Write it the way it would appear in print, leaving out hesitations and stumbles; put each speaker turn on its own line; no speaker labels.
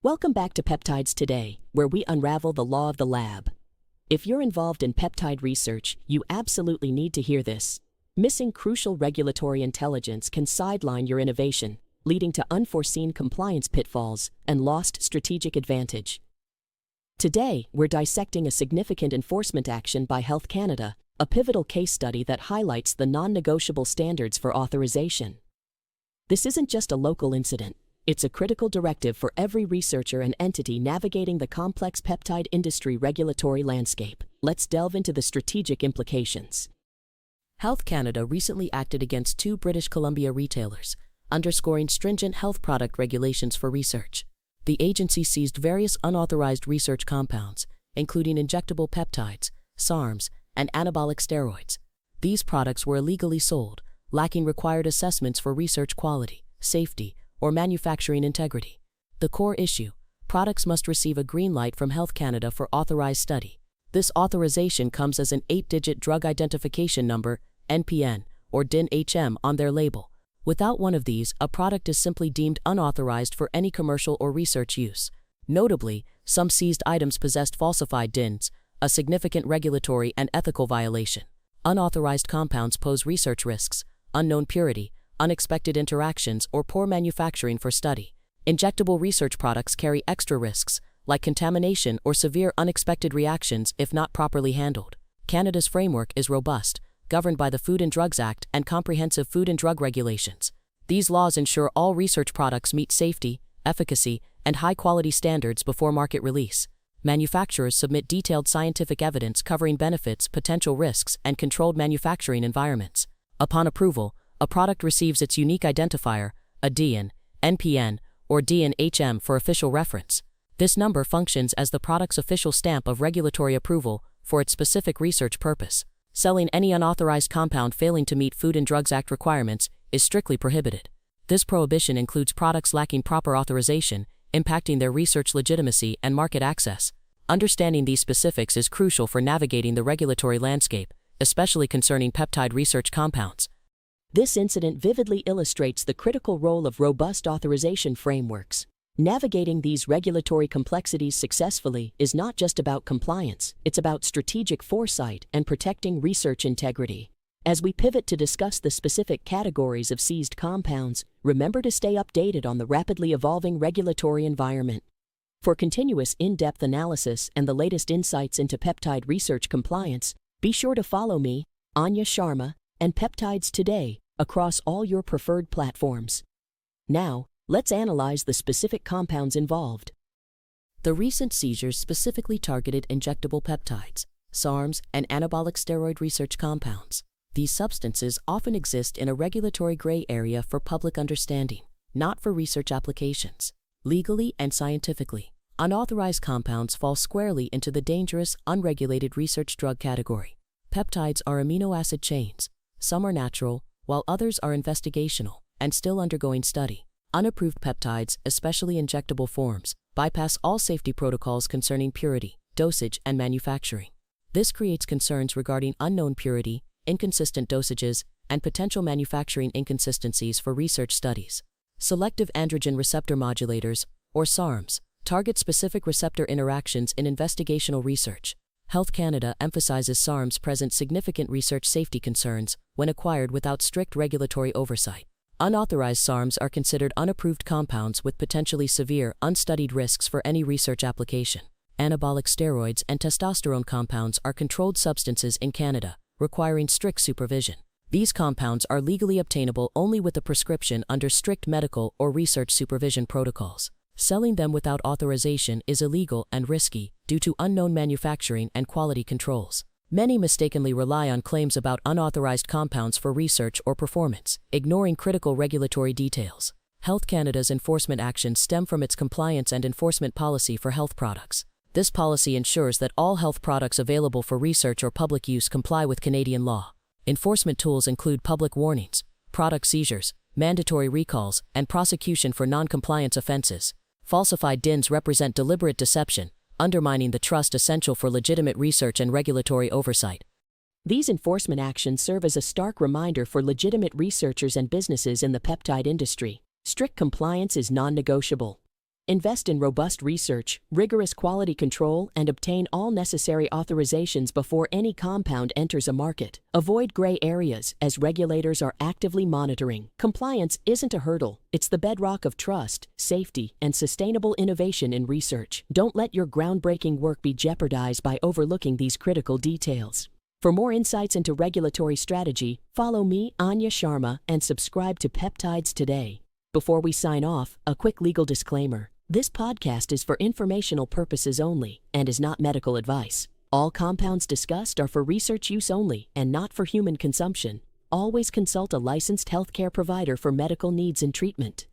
Welcome back to Peptides Today, where we unravel the law of the lab. If you're involved in peptide research, you absolutely need to hear this. Missing crucial regulatory intelligence can sideline your innovation, leading to unforeseen compliance pitfalls and lost strategic advantage. Today, we're dissecting a significant enforcement action by Health Canada, a pivotal case study that highlights the non-negotiable standards for authorization. This isn't just a local incident. It's a critical directive for every researcher and entity navigating the complex peptide industry regulatory landscape. Let's delve into the strategic implications. Health Canada recently acted against two British Columbia retailers, underscoring stringent health product regulations for research. The agency seized various unauthorized research compounds, including injectable peptides, SARMs, and anabolic steroids. These products were illegally sold, lacking required assessments for research quality, safety, or manufacturing integrity. The core issue: products must receive a green light from Health Canada for authorized study. This authorization comes as an 8-digit drug identification number, NPN, or DIN-HM on their label. Without one of these, a product is simply deemed unauthorized for any commercial or research use. Notably, some seized items possessed falsified DINs, a significant regulatory and ethical violation. Unauthorized compounds pose research risks: unknown purity, unexpected interactions, or poor manufacturing for study. Injectable research products carry extra risks, like contamination or severe unexpected reactions if not properly handled. Canada's framework is robust, governed by the Food and Drugs Act and comprehensive food and drug regulations. These laws ensure all research products meet safety, efficacy, and high-quality standards before market release. Manufacturers submit detailed scientific evidence covering benefits, potential risks, and controlled manufacturing environments. Upon approval, a product receives its unique identifier, a DIN, NPN, or DIN-HM for official reference. This number functions as the product's official stamp of regulatory approval for its specific research purpose. Selling any unauthorized compound failing to meet Food and Drugs Act requirements is strictly prohibited. This prohibition includes products lacking proper authorization, impacting their research legitimacy and market access. Understanding these specifics is crucial for navigating the regulatory landscape, especially concerning peptide research compounds. This incident vividly illustrates the critical role of robust authorization frameworks. Navigating these regulatory complexities successfully is not just about compliance, it's about strategic foresight and protecting research integrity. As we pivot to discuss the specific categories of seized compounds, remember to stay updated on the rapidly evolving regulatory environment. For continuous in-depth analysis and the latest insights into peptide research compliance, be sure to follow me, Anya Sharma, and Peptides Today across all your preferred platforms. Now, let's analyze the specific compounds involved. The recent seizures specifically targeted injectable peptides, SARMs, and anabolic steroid research compounds. These substances often exist in a regulatory gray area for public understanding, not for research applications. Legally and scientifically, unauthorized compounds fall squarely into the dangerous, unregulated research drug category. Peptides are amino acid chains. Some are natural, while others are investigational and still undergoing study. Unapproved peptides, especially injectable forms, bypass all safety protocols concerning purity, dosage, and manufacturing. This creates concerns regarding unknown purity, inconsistent dosages, and potential manufacturing inconsistencies for research studies. Selective androgen receptor modulators, or SARMs, target specific receptor interactions in investigational research. Health Canada emphasizes SARMs present significant research safety concerns when acquired without strict regulatory oversight. Unauthorized SARMs are considered unapproved compounds with potentially severe, unstudied risks for any research application. Anabolic steroids and testosterone compounds are controlled substances in Canada, requiring strict supervision. These compounds are legally obtainable only with a prescription under strict medical or research supervision protocols. Selling them without authorization is illegal and risky due to unknown manufacturing and quality controls. Many mistakenly rely on claims about unauthorized compounds for research or performance, ignoring critical regulatory details. Health Canada's enforcement actions stem from its compliance and enforcement policy for health products. This policy ensures that all health products available for research or public use comply with Canadian law. Enforcement tools include public warnings, product seizures, mandatory recalls, and prosecution for non-compliance offenses. Falsified DINs represent deliberate deception, undermining the trust essential for legitimate research and regulatory oversight. These enforcement actions serve as a stark reminder for legitimate researchers and businesses in the peptide industry. Strict compliance is non-negotiable. Invest in robust research, rigorous quality control, and obtain all necessary authorizations before any compound enters a market. Avoid gray areas, as regulators are actively monitoring. Compliance isn't a hurdle. It's the bedrock of trust, safety, and sustainable innovation in research. Don't let your groundbreaking work be jeopardized by overlooking these critical details. For more insights into regulatory strategy, follow me, Anya Sharma, and subscribe to Peptides today. Before we sign off, a quick legal disclaimer. This podcast is for informational purposes only and is not medical advice. All compounds discussed are for research use only and not for human consumption. Always consult a licensed healthcare provider for medical needs and treatment.